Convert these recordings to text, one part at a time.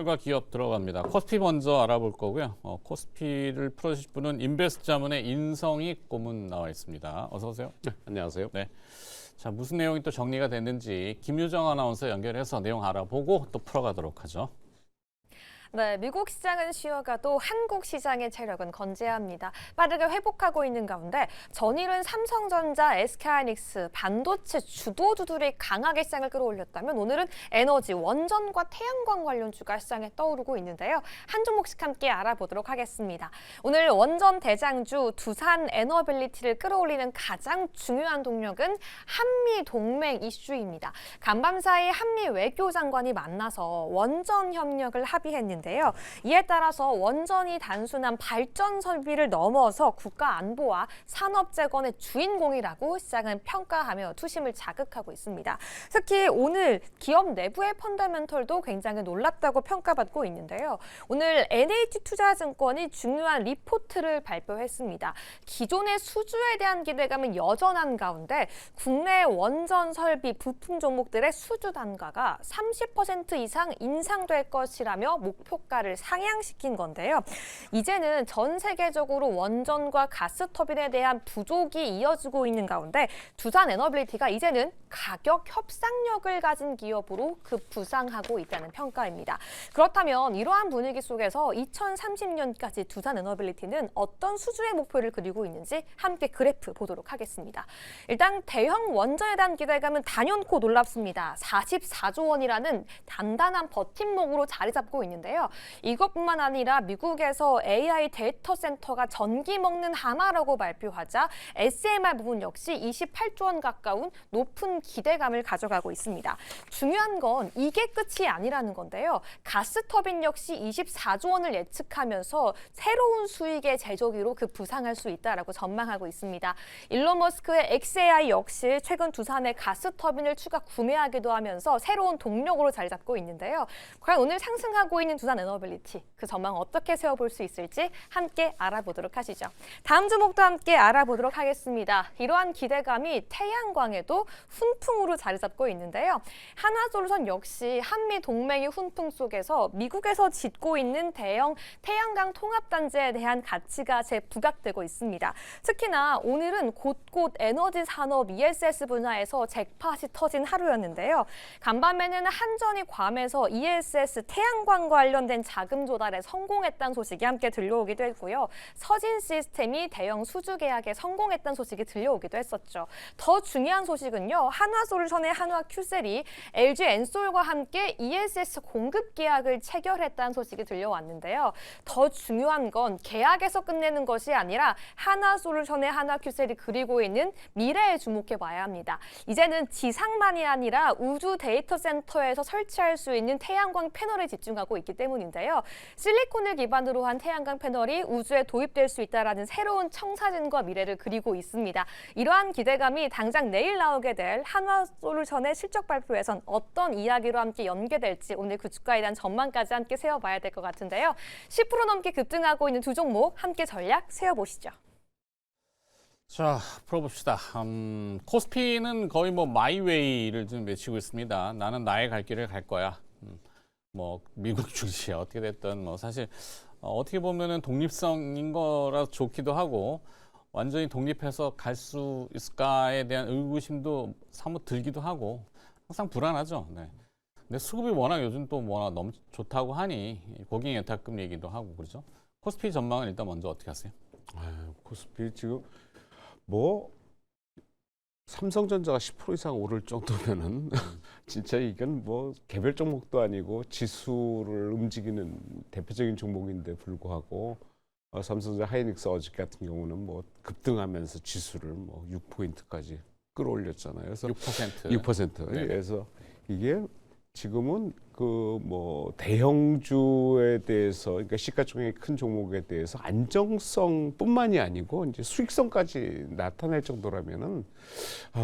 과 기업 들어갑니다. 코스피 먼저 알아볼 거고요. 코스피를 풀어주실 분은 인베스트자문의 인성익 고문 나와 있습니다. 어서 오세요. 네, 안녕하세요. 네. 자, 무슨 내용이 또 정리가 됐는지 김유정 아나운서 연결해서 내용 알아보고 또 풀어가도록 하죠. 네, 미국 시장은 쉬어가도 한국 시장의 체력은 건재합니다. 빠르게 회복하고 있는 가운데 전일은 삼성전자, SK하이닉스, 반도체 주도주들이 강하게 시장을 끌어올렸다면 오늘은 에너지, 원전과 태양광 관련주가 시장에 떠오르고 있는데요. 한 종목씩 함께 알아보도록 하겠습니다. 오늘 원전 대장주 두산 에너빌리티를 끌어올리는 가장 중요한 동력은 한미 동맹 이슈입니다. 간밤사이 한미 외교장관이 만나서 원전 협력을 합의했는데 이에 따라서 원전이 단순한 발전 설비를 넘어서 국가 안보와 산업 재건의 주인공이라고 시장은 평가하며 투심을 자극하고 있습니다. 특히 오늘 기업 내부의 펀더멘털도 굉장히 놀랍다고 평가받고 있는데요. 오늘 NH투자증권이 중요한 리포트를 발표했습니다. 기존의 수주에 대한 기대감은 여전한 가운데 국내 원전 설비 부품 종목들의 수주 단가가 30% 이상 인상될 것이라며 목표가를 상향시킨 건데요. 이제는 전 세계적으로 원전과 가스터빈에 대한 부족이 이어지고 있는 가운데 두산 에너빌리티가 이제는 가격 협상력을 가진 기업으로 급부상하고 있다는 평가입니다. 그렇다면 이러한 분위기 속에서 2030년까지 두산 에너빌리티는 어떤 수주의 목표를 그리고 있는지 함께 그래프 보도록 하겠습니다. 일단 대형 원전에 대한 기대감은 단연코 놀랍습니다. 44조 원이라는 단단한 버팀목으로 자리 잡고 있는데요. 이것뿐만 아니라 미국에서 AI 데이터 센터가 전기 먹는 하나라고 발표하자 SMR 부분 역시 28조 원 가까운 높은 기대감을 가져가고 있습니다. 중요한 건 이게 끝이 아니라는 건데요. 가스터빈 역시 24조 원을 예측하면서 새로운 수익의 제조기로 급부상할 수 있다라고 전망하고 있습니다. 일론 머스크의 xAI 역시 최근 두산의 가스터빈을 추가 구매하기도 하면서 새로운 동력으로 자리 잡고 있는데요. 과연 오늘 상승하고 있는 두산 에너빌리티 그 전망 어떻게 세워볼 수 있을지 함께 알아보도록 하시죠. 다음 주목도 함께 알아보도록 하겠습니다. 이러한 기대감이 태양광에도 훈풍으로 자리 잡고 있는데요. 한화솔루션 역시 한미 동맹의 훈풍 속에서 미국에서 짓고 있는 대형 태양광 통합단지에 대한 가치가 재부각되고 있습니다. 특히나 오늘은 곳곳 에너지 산업 ESS 분야에서 잭팟이 터진 하루였는데요. 간밤에는 한전이 괌에서 ESS 태양광 관련된 자금 조달에 성공했다는 소식이 함께 들려오기도 했고요. 서진 시스템이 대형 수주 계약에 성공했다는 소식이 들려오기도 했었죠. 더 중요한 소식은요. 한화솔루션의 한화큐셀이 LG 엔솔과 함께 ESS 공급 계약을 체결했다는 소식이 들려왔는데요. 더 중요한 건 계약에서 끝내는 것이 아니라 한화솔루션의 한화큐셀이 그리고 있는 미래에 주목해 봐야 합니다. 이제는 지상만이 아니라 우주 데이터 센터에서 설치할 수 있는 태양광 패널에 집중하고 있기 때문인데요. 실리콘을 기반으로 한 태양광 패널이 우주에 도입될 수 있다라는 새로운 청사진과 미래를 그리고 있습니다. 이러한 기대감이 당장 내일 나오게 될 한화솔루션의 실적 발표에선 어떤 이야기로 함께 연계될지 오늘 그 주가에 대한 전망까지 함께 세워봐야 될 것 같은데요. 10% 넘게 급등하고 있는 두 종목 함께 전략 세워보시죠. 자, 풀어봅시다. 코스피는 거의 뭐 마이웨이를 좀 외치고 있습니다. 나는 나의 갈 길을 갈 거야. 뭐 미국 주식 어떻게 됐든 뭐 사실 어떻게 보면은 독립성인 거라 좋기도 하고 완전히 독립해서 갈 수 있을까에 대한 의구심도 사뭇 들기도 하고 항상 불안하죠. 네. 근데 수급이 워낙 요즘 또 워낙 너무 좋다고 하니 고객 예탁금 얘기도 하고 그러죠. 코스피 전망은 일단 먼저 어떻게 하세요? 코스피 지금 뭐 삼성전자가 10% 이상 오를 정도면은 진짜 이건 뭐 개별 종목도 아니고 지수를 움직이는 대표적인 종목인데 불구하고 삼성전자 하이닉스 어저께 같은 경우는 뭐 급등하면서 지수를 뭐 6포인트까지 끌어올렸잖아요. 그래서 6%. 네. 그래서 이게 지금은 그 뭐 대형주에 대해서 그러니까 시가총액이 큰 종목에 대해서 안정성뿐만이 아니고 이제 수익성까지 나타낼 정도라면은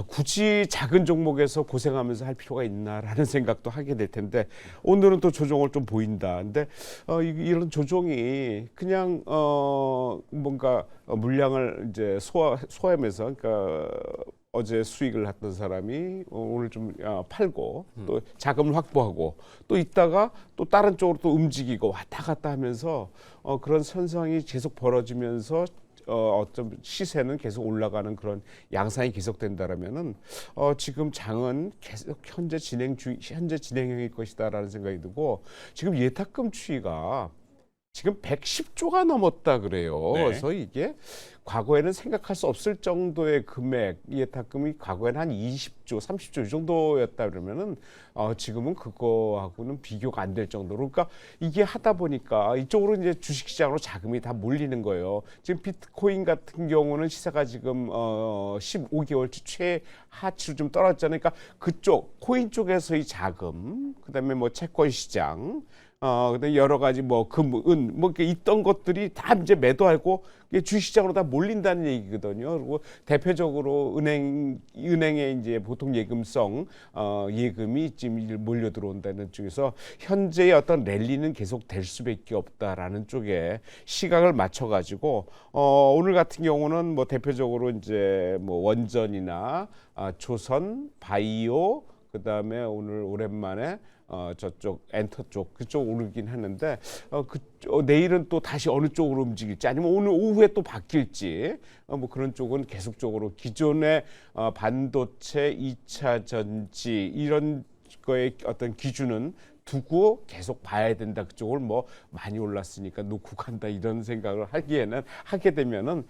굳이 작은 종목에서 고생하면서 할 필요가 있나라는 생각도 하게 될 텐데 오늘은 또 조정을 좀 보인다. 근데 이런 조정이 그냥 뭔가 물량을 이제 소화하면서 그러니까 어제 수익을 했던 사람이 오늘 좀 팔고 또 자금을 확보하고 또 있다가 또 다른 쪽으로 또 움직이고 왔다 갔다 하면서 그런 현상이 계속 벌어지면서 어떤 시세는 계속 올라가는 그런 양상이 계속된다라면은 지금 장은 계속 현재 진행형일 것이다라는 생각이 들고 지금 예탁금 추이가 지금 110조가 넘었다 그래요. 네. 그래서 이게 과거에는 생각할 수 없을 정도의 금액 예탁금이 과거에는 한 20조, 30조 이 정도였다 그러면은 지금은 그거하고는 비교가 안 될 정도로 그러니까 이게 하다 보니까 이쪽으로 이제 주식시장으로 자금이 다 몰리는 거예요. 지금 비트코인 같은 경우는 시세가 지금 15개월치 최하치로 좀 떨어졌잖아요. 그러니까 그쪽 코인 쪽에서의 자금, 그다음에 뭐 채권 시장 근데 여러 가지 뭐 금, 은, 뭐 이렇게 있던 것들이 다 이제 매도하고 주시장으로 다 몰린다는 얘기거든요. 그리고 대표적으로 은행에 이제 보통 예금성 예금이 지금 몰려 들어온다는 쪽에서 현재의 어떤 랠리는 계속 될 수밖에 없다라는 쪽에 시각을 맞춰가지고 오늘 같은 경우는 뭐 대표적으로 이제 뭐 원전이나 조선, 바이오 그다음에 오늘 오랜만에 저쪽 엔터 쪽 그쪽 오르긴 하는데 내일은 또 다시 어느 쪽으로 움직일지 아니면 오늘 오후에 또 바뀔지 뭐 그런 쪽은 계속적으로 기존의 반도체 2차 전지 이런 거의 어떤 기준은 두고 계속 봐야 된다. 그쪽을 뭐 많이 올랐으니까 놓고 간다 이런 생각을 하게 되면은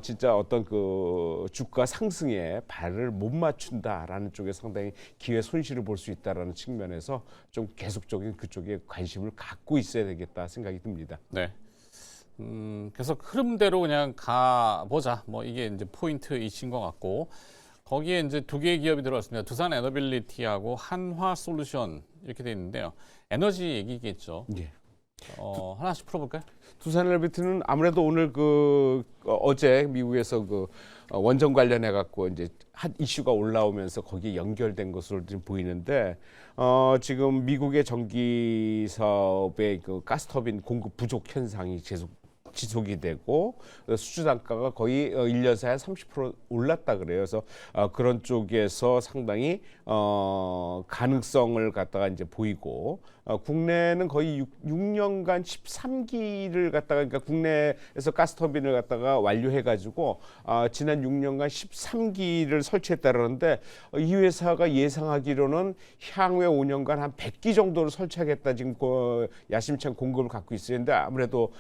진짜 어떤 그 주가 상승에 발을 못 맞춘다라는 쪽에 상당히 기회 손실을 볼 수 있다라는 측면에서 좀 계속적인 그쪽에 관심을 갖고 있어야 되겠다 생각이 듭니다. 네. 계속 흐름대로 그냥 가보자. 뭐 이게 이제 포인트이신 것 같고 거기에 이제 두 개의 기업이 들어왔습니다. 두산 에너빌리티하고 한화 솔루션 이렇게 돼 있는데요. 에너지 얘기겠죠. 예. 하나씩 풀어볼까요? 두산에너빌리티는 아무래도 오늘 어제 미국에서 원전 관련해 갖고 이제 한 이슈가 올라오면서 거기에 연결된 것으로 좀 보이는데 지금 미국의 전기 사업의 그 가스터빈 공급 부족 현상이 지속이 되고 수주 단가가 거의 1년 사이에 30% 올랐다 그래요. 그래서 그런 쪽에서 상당히 가능성을 갖다가 이제 보이고 국내는 거의 6년간 13기를 갖다가 그러니까 국내에서 가스터빈을 갖다가 완료해 가지고 지난 6년간 13기를 설치했다 그러는데 이 회사가 예상하기로는 향후에 5년간 한 100기 정도를 설치하겠다 지금 야심찬 공급을 갖고 있었는데 아무래도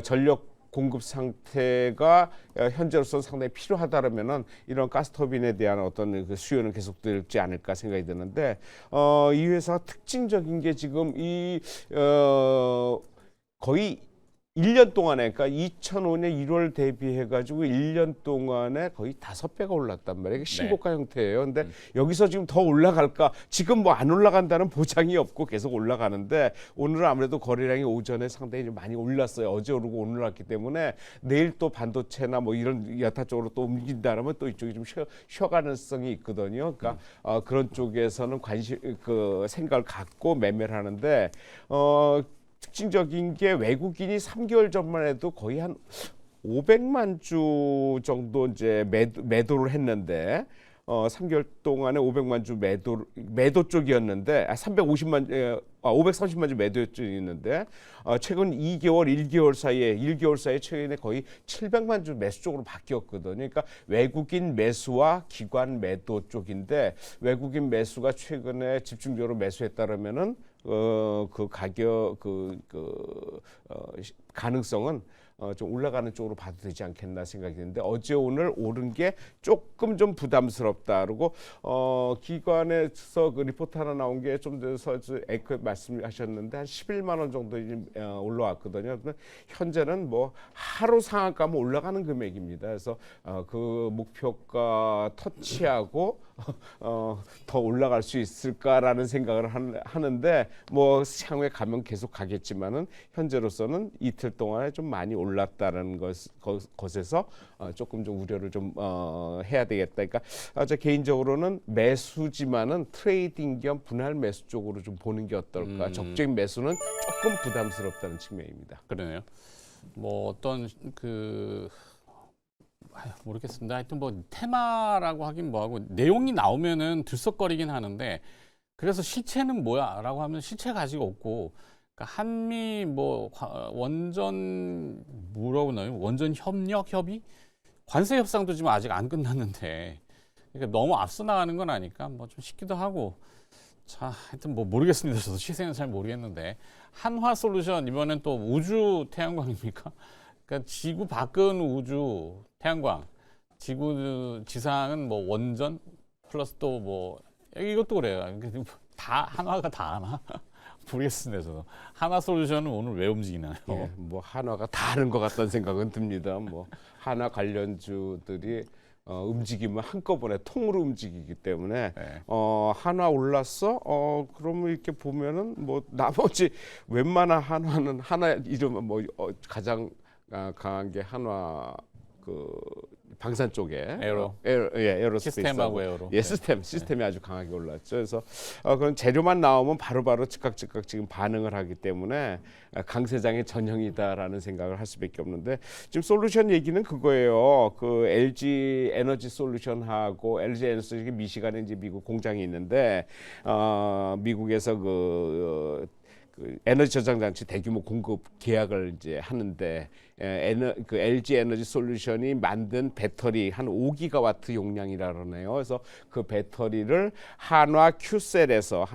전력 공급 상태가 현재로서 상당히 필요하다면은 이런 가스터빈에 대한 어떤 그 수요는 계속되지 않을까 생각이 드는데 이 회사 특징적인 게 지금 거의 1년 동안에 그러니까 2005년 1월 대비해 가지고 1년 동안에 거의 5배가 올랐단 말이에요. 신고가 형태예요. 근데 여기서 지금 더 올라갈까? 지금 뭐 안 올라간다는 보장이 없고 계속 올라가는데 오늘은 아무래도 거래량이 오전에 상당히 많이 올랐어요. 어제 오르고 오늘 올랐기 때문에 내일 또 반도체나 뭐 이런 여타 쪽으로 또 옮긴다라면 또 이쪽이 좀 쉬어 가능성이 있거든요. 그러니까 그런 쪽에서는 생각을 갖고 매매를 하는데 특징적인 게 외국인이 3개월 전만 해도 거의 한 500만 주 정도 이제 매도를 했는데 3개월 동안에 500만 주 매도 쪽이었는데 530만 주 매도 쪽이었는데 최근 2개월, 1개월 사이에 최근에 거의 700만 주 매수 쪽으로 바뀌었거든요. 그러니까 외국인 매수와 기관 매도 쪽인데 외국인 매수가 최근에 집중적으로 매수했다라면은 그 가격 가능성은 좀 올라가는 쪽으로 봐도 되지 않겠나 생각이 드는데 어제 오늘 오른 게 조금 좀 부담스럽다. 그리고 기관에서 그 리포트 하나 나온 게 좀 돼서 에코 말씀하셨는데 한 11만 원 정도 올라왔거든요. 현재는 뭐 하루 상한가면 올라가는 금액입니다. 그래서 그 목표가 터치하고 더 올라갈 수 있을까라는 생각을 하는데 뭐 향후에 가면 계속 가겠지만은 현재로서는 이틀 동안에 좀 많이 올랐다는 것에서 조금 좀 우려를 좀 해야 되겠다. 그러니까 저 개인적으로는 매수지만은 트레이딩 겸 분할 매수 쪽으로 좀 보는 게 어떨까. 적적인 매수는 조금 부담스럽다는 측면입니다. 그러네요. 뭐 어떤 모르겠습니다. 하여튼 뭐 테마라고 하긴 뭐하고 내용이 나오면은 들썩거리긴 하는데 그래서 실체는 뭐야라고 하면 실체가 아직 없고 그러니까 한미 뭐 원전 뭐라고 나요? 원전 협력 협의 관세 협상도 지금 아직 안 끝났는데 그러니까 너무 앞서 나가는 건 아니까 뭐 좀 싶기도 하고 자 하여튼 뭐 모르겠습니다. 저도 시세는 잘 모르겠는데 한화 솔루션 이번엔 또 우주 태양광입니까? 그러니까 지구 밖은 우주 태양광, 지구 지상은 뭐 원전 플러스 또 뭐 이것도 그래요. 그러니까 다 한화가 다 하나 모르겠습니다. 저도 한화 솔루션은 오늘 왜 움직이나요? 예, 뭐 한화가 다 하는 것 같다는 생각은 듭니다. 뭐 한화 관련주들이 움직이면 한꺼번에 통으로 움직이기 때문에 네. 한화 올랐어? 그러면 이렇게 보면은 뭐 나머지 웬만한 한화는 하나 이름 뭐 가장 강한 게 한화 그 방산 쪽에 에어로스페이스 시스템하고 에어로. 예, 시스템이 아주 강하게 올랐죠. 그래서 그런 재료만 나오면 바로바로 즉각 지금 반응을 하기 때문에 강세장의 전형이다라는 생각을 할 수밖에 없는데 지금 솔루션 얘기는 그거예요. 그 LG 에너지 솔루션하고 LG 에너지 미시간에 이제 미국 공장이 있는데 미국에서 그 에너지 저장 장치 대규모 공급 계약을 이제 하는데 그 LG 에너지 솔루션이 만든 배터리 한 5기가와트 용량이라 그러네요. 그래서 그 배터리를 한화 큐셀에서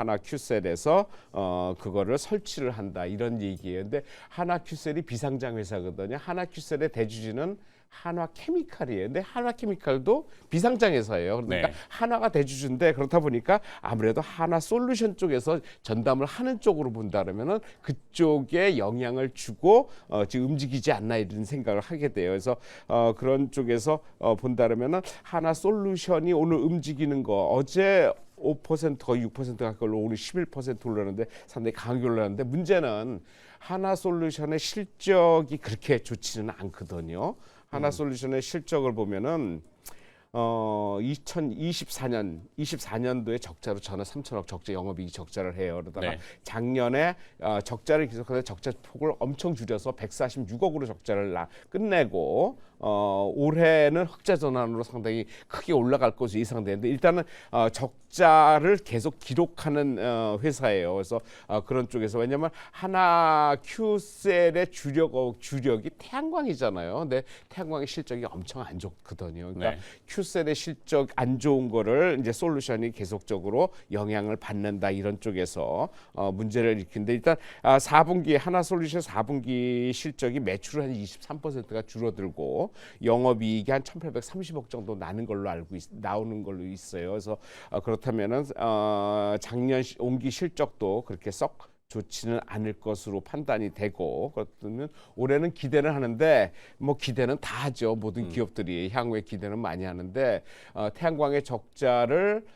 그거를 설치를 한다 이런 얘기예요. 근데 한화 큐셀이 비상장 회사거든요. 한화 큐셀의 대주주는 한화케미칼이에요. 근데 한화케미칼도 비상장 회사예요. 그러니까 네. 한화가 대주주인데 그렇다 보니까 아무래도 한화솔루션 쪽에서 전담을 하는 쪽으로 본다 그러면은 그쪽에 영향을 주고 지금 움직이지 않나 이런 생각을 하게 돼요. 그래서 그런 쪽에서 본다 그러면은 한화솔루션이 오늘 움직이는 거 어제 5% 거의 6% 가까이 올라 오늘 11% 올랐는데 상당히 강하게 올랐는데 문제는 한화솔루션의 실적이 그렇게 좋지는 않거든요. 한화솔루션의 실적을 보면은 2024년도에 적자로 전후 3천억 적자 영업이익 적자를 해요. 그러다가 네. 작년에 적자를 계속해서 적자 폭을 엄청 줄여서 146억으로 적자를 끝내고 올해는 흑자 전환으로 상당히 크게 올라갈 것으로 예상되는데 일단은 적자를 계속 기록하는 회사예요. 그래서 그런 쪽에서 왜냐하면 하나 큐셀의 주력이 태양광이잖아요. 근데 태양광의 실적이 엄청 안 좋거든요. 그러니까 네. 큐셀의 실적 안 좋은 거를 이제 솔루션이 계속적으로 영향을 받는다 이런 쪽에서 문제를 일으키는데 일단 4분기 하나솔루션 4분기 실적이 매출 한 23%가 줄어들고 영업이익이 한 1,830억 정도 나오는 걸로 있어요. 그래서 그렇다면은 작년 온기 실적도 그렇게 썩 좋지는 않을 것으로 판단이 되고 그렇다면 올해는 기대는 하는데 뭐 기대는 다 하죠. 모든 기업들이 향후에 기대는 많이 하는데 태양광의 적자를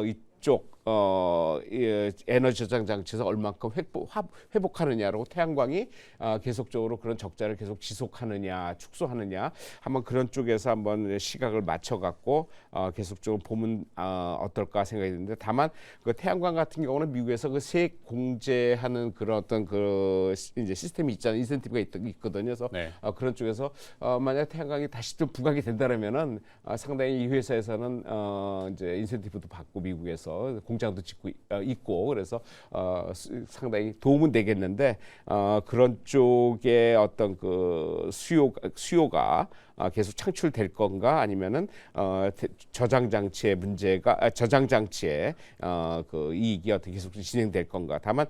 이쪽 에너지 저장 장치에서 얼만큼 회복하느냐라고 태양광이 계속적으로 그런 적자를 계속 지속하느냐 축소하느냐 한번 그런 쪽에서 한번 시각을 맞춰갖고 계속적으로 보면 어떨까 생각이 드는데 다만 그 태양광 같은 경우는 미국에서 그 세액 공제하는 그런 어떤 그 이제 시스템이 있잖아요. 인센티브가 있거든요. 그래서 네. 그런 쪽에서 만약 태양광이 다시 좀 부각이 된다면은 상당히 이 회사에서는 이제 인센티브도 받고 미국에서 공장도 짓고 있고 그래서 상당히 도움은 되겠는데 그런 쪽에 어떤 그 수요가 계속 창출될 건가 아니면은 저장 장치의 그 이익이 어떻게 계속 진행될 건가. 다만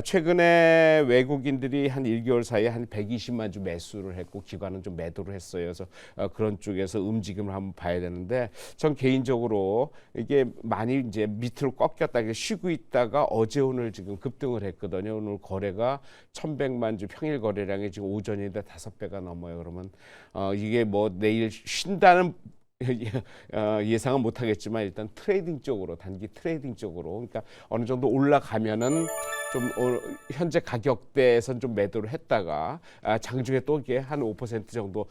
최근에 외국인들이 한 1개월 사이에 한 120만 주 매수를 했고 기관은 좀 매도를 했어요. 그래서 그런 쪽에서 움직임을 한번 봐야 되는데 전 개인적으로 이게 많이 이제 밑으로 꺾였다 쉬고 있다가 어제 오늘 지금 급등을 했거든요. 오늘 거래가 1,100만 주 평일 거래량이 지금 오전인데 5배가 넘어요. 그러면 이게 뭐 내일 쉰다는 예상은 못하겠지만 일단 단기 트레이딩 쪽으로 그러니까 어느 정도 올라가면은 좀 현재 가격대에선 좀 매도를 했다가 장중에 또 이게 한 5% 정도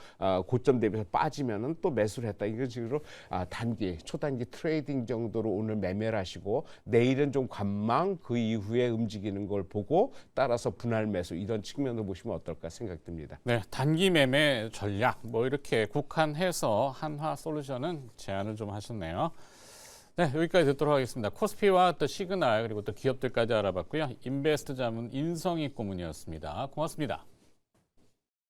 고점 대비해서 빠지면은 또 매수를 했다. 이런 식으로 단기, 초단기 트레이딩 정도로 오늘 매매를 하시고 내일은 좀 관망 그 이후에 움직이는 걸 보고 따라서 분할 매수 이런 측면으로 보시면 어떨까 생각됩니다. 네, 단기 매매 전략 뭐 이렇게 국한해서 한화솔루션은 제안을 좀 하셨네요. 네, 여기까지 듣도록 하겠습니다. 코스피와 또 시그널 그리고 또 기업들까지 알아봤고요. 인베스트 자문 인성희 고문이었습니다. 고맙습니다.